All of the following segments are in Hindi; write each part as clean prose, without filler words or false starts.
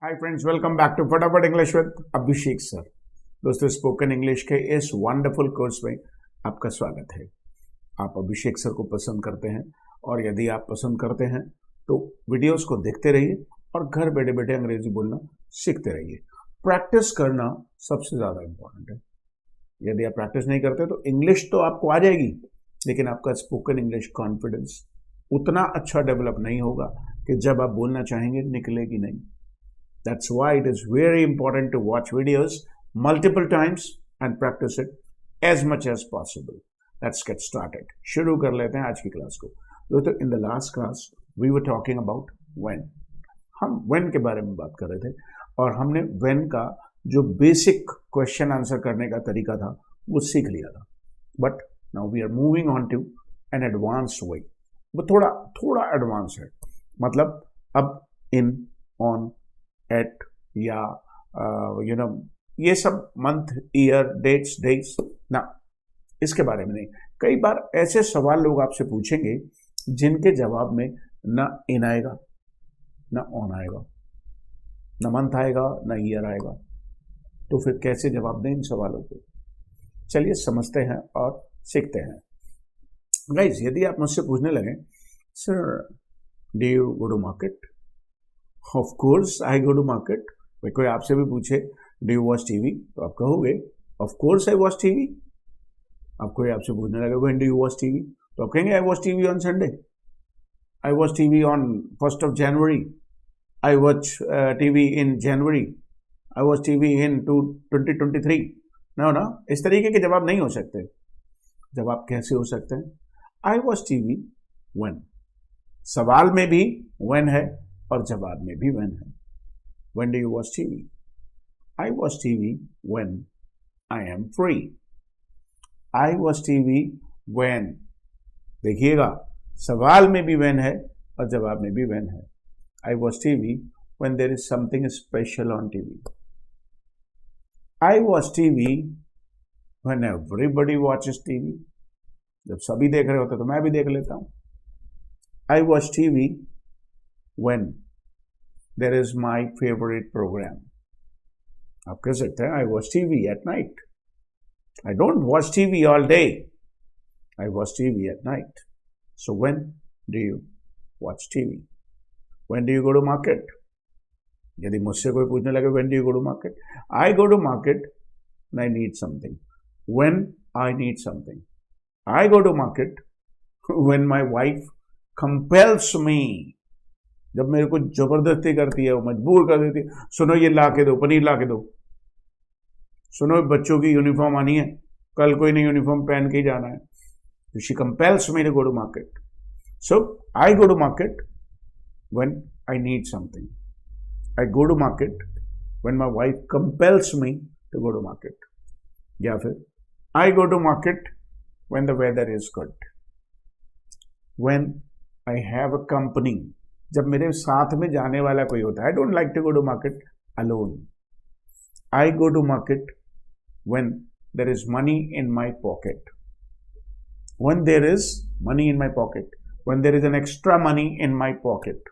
Hi friends, welcome back to फटाफट इंग्लिश विद अभिषेक सर। दोस्तों, स्पोकन इंग्लिश के इस वंडरफुल कोर्स में आपका स्वागत है। आप अभिषेक सर को पसंद करते हैं और यदि आप पसंद करते हैं तो वीडियोस को देखते रहिए और घर बैठे बैठे अंग्रेजी बोलना सीखते रहिए। प्रैक्टिस करना सबसे ज़्यादा इम्पोर्टेंट है। यदि आप प्रैक्टिस नहीं करते तो इंग्लिश तो आपको आ जाएगी, लेकिन आपका स्पोकन इंग्लिश कॉन्फिडेंस उतना अच्छा डेवलप नहीं होगा कि जब आप बोलना चाहेंगे निकलेगी नहीं। That's why it is very important to watch videos multiple times and practice it as much as possible. Let's get started. शुरू कर लेते हैं आज की क्लास को। दोस्तों, in the last class we were talking about when. हम when के बारे में बात कर रहे थे और हमने when का जो बेसिक क्वेश्चन आंसर करने का तरीका था वो सीख लिया था। But now we are moving on to an advanced way. वो थोड़ा एडवांस है। मतलब अब in, on, एट या ये सब मंथ, ईयर, डेट्स, डेज ना, इसके बारे में नहीं। कई बार ऐसे सवाल लोग आपसे पूछेंगे जिनके जवाब में ना इन आएगा, ना ऑन आएगा, ना मंथ आएगा, ना ईयर आएगा। तो फिर कैसे जवाब दें इन सवालों को? चलिए समझते हैं और सीखते हैं। गाइस, यदि आप मुझसे पूछने लगे, sir do you go to market? Of course I go to market. भाई कोई आपसे भी पूछे डू यू वॉच टीवी, तो आप कहोगे of course I watch TV. अब कोई आपसे पूछने लगे when do you watch TV, तो आप कहेंगे I watch TV on Sunday, I watch TV on 1st of January, I watch TV in January, I watch TV इन 2023। ना, इस तरीके के जवाब नहीं हो सकते। जवाब कैसे हो सकते हैं? I watch TV when. सवाल में भी व्हेन है और जवाब में भी when है। When do you watch TV? I watch TV when I am free. I watch TV when, देखिएगा, सवाल में भी when है और जवाब में भी when है। I watch TV when there is something special on TV. I watch TV when everybody watches TV. जब सभी देख रहे होते तो मैं भी देख लेता हूँ। I watch TV when there is my favorite program. आप कह सकते हैं I watch TV at night. I don't watch TV all day. I watch TV at night. So when do you watch TV? When do you go to market? यदि मुझसे कोई पूछने लगे when do you go to market? I go to market when I need something. When I need something. I go to market when my wife compels me. जब मेरे को जबरदस्ती करती है, वो मजबूर कर देती है, सुनो ये ला के दो, पनीर ला के दो, सुनो बच्चों की यूनिफॉर्म आनी है, कल कोई नहीं यूनिफॉर्म पहन के ही जाना है। तो she compels me to go to market. So I go to market when I need something. I go to market when my wife compels me to go to market. या फिर I go to market when the weather is good. When I have a company, जब मेरे साथ में जाने वाला कोई होता है। I don't like to go to market alone. I go to market when there is money in my pocket. When there is money in my pocket, when there is an extra money in my pocket.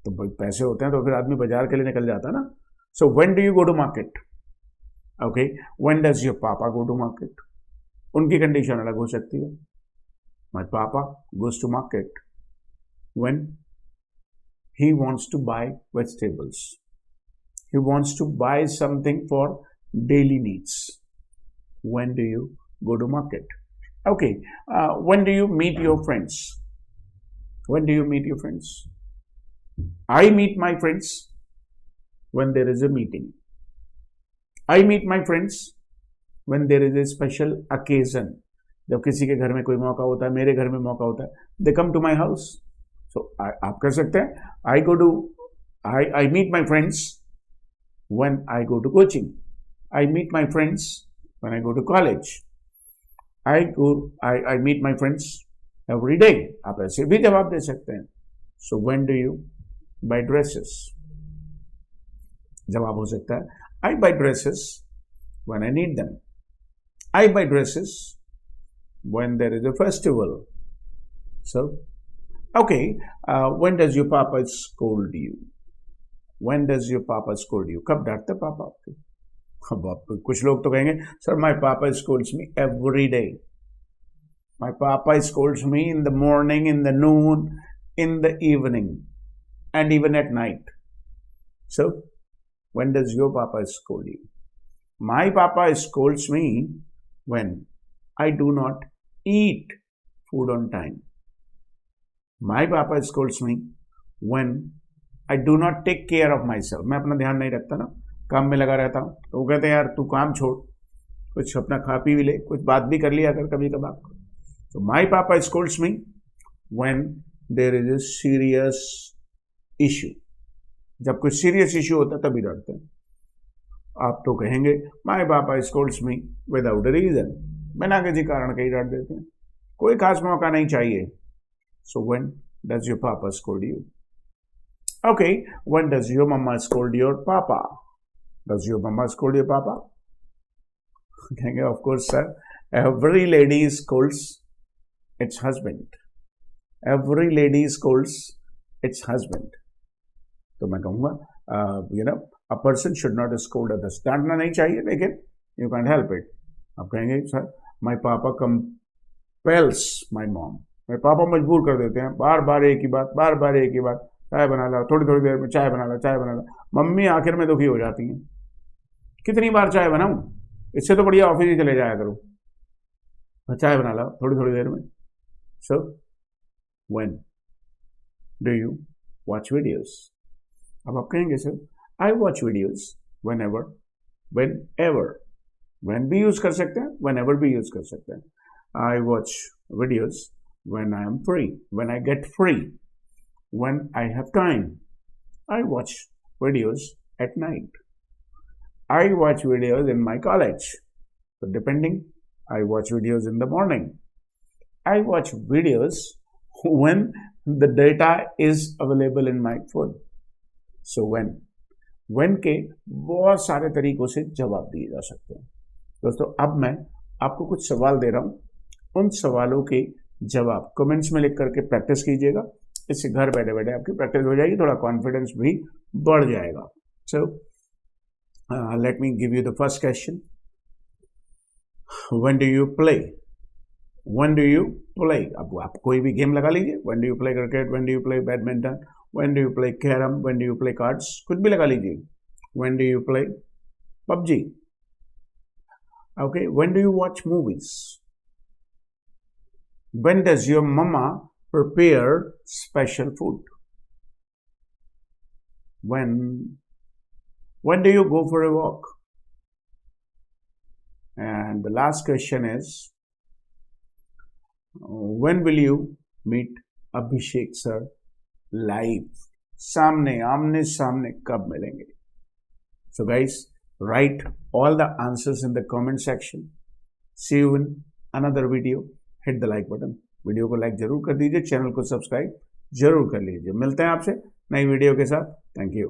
तो पैसे होते हैं तो फिर आदमी बाजार के लिए निकल जाता है ना। So when do you go to market? Okay, when does your papa go to market? उनकी कंडीशन अलग हो सकती है। My papa goes to market when he wants to buy vegetables. He wants to buy something for daily needs. When do you go to market? Okay, when do you meet your friends? When do you meet your friends? I meet my friends when there is a meeting. I meet my friends when there is a special occasion. जब किसी के घर में कोई मौका होता है, मेरे घर में मौका होता है, they come to my house. So, आप कह सकते हैं I meet my friends when I go to coaching. I meet my friends when I go to college. I meet my friends every day. आप ऐसे भी जवाब दे सकते हैं। So when do you buy dresses? जवाब हो सकता है I buy dresses when I need them. I buy dresses when there is a festival. So, okay, when does your papa scold you? When does your papa scold you? कब डांटते पापा आपके? अब आप कुछ लोग तो कहेंगे sir my papa scolds me every day. My papa scolds me in the morning, in the noon, in the evening, and even at night. So, when does your papa scold you? My papa scolds me when I do not eat food on time. My papa scolds me when I do not take care of myself. मैं अपना ध्यान नहीं रखता ना, काम में लगा रहता हूँ, तो वो कहते हैं यार तू काम छोड़, कुछ अपना खा पी भी ले, कुछ बात भी कर लिया कर कभी कभार. So my papa scolds me when there is a serious issue. जब कोई सीरियस इश्यू होता है तभी डांटते हैं. आप तो कहेंगे my papa scolds me without a reason, बिना किसी कारण के ही डांट देते हैं, कोई खास मौका नहीं चाहिए. So when does your papa scold you? Okay, when does your mamma scold your papa? Does your mamma scold your papa? कहेंगे of course sir, every lady scolds its husband. Every lady scolds its husband. तो मैं कहूँगा a person should not scold others. डांटना नहीं चाहिए, लेकिन यू कैन हेल्प इट. आप कहेंगे सर माई पापा कंपेल्स माई मॉम. मेरे पापा मजबूर कर देते हैं, बार बार एक ही बात, बार बार एक ही बात, चाय बना ला, थोड़ी थोड़ी देर में चाय बना ला, चाय बना ला. मम्मी आखिर में दुखी हो जाती हैं, कितनी बार चाय बनाऊं, इससे तो बढ़िया ऑफिस ही चले जाया करो, चाय बना ला थोड़ी थोड़ी देर में. सो when do you watch videos? अब आप कहेंगे sir I watch videos when ever. When ever, when भी यूज कर सकते हैं, वेन एवर भी यूज कर सकते हैं. I watch videos when I am free, when I get free, when I have time. I watch videos at night. I watch videos in my college. So depending, I watch videos in the morning. I watch videos when the data is available in my phone. So when के बहुत सारे तरीकों से जवाब दिए जा सकते हैं. दोस्तों अब मैं आपको कुछ सवाल दे रहा हूं, उन सवालों के जवाब कमेंट्स में लिख करके प्रैक्टिस कीजिएगा. इससे घर बैठे बैठे आपकी प्रैक्टिस हो जाएगी, थोड़ा कॉन्फिडेंस भी बढ़ जाएगा. So let me give you the first question. When do you play? When do you play? अब आप कोई भी गेम लगा लीजिए. When do you play cricket? When do you play badminton? When do you play carom? When do you play cards? कुछ भी लगा लीजिए. When do you play PUBG? Okay. When do you watch movies? When does your mama prepare special food? When do you go for a walk? And the last question is, when will you meet Abhishek sir live? सामने आमने सामने कब मिलेंगे? So guys, write all the answers in the comment section. See you in another video. Hit the like button. Video को लाइक जरूर कर दीजिए, चैनल को सब्सक्राइब जरूर कर लीजिए. मिलते हैं आपसे नई वीडियो के साथ. Thank you.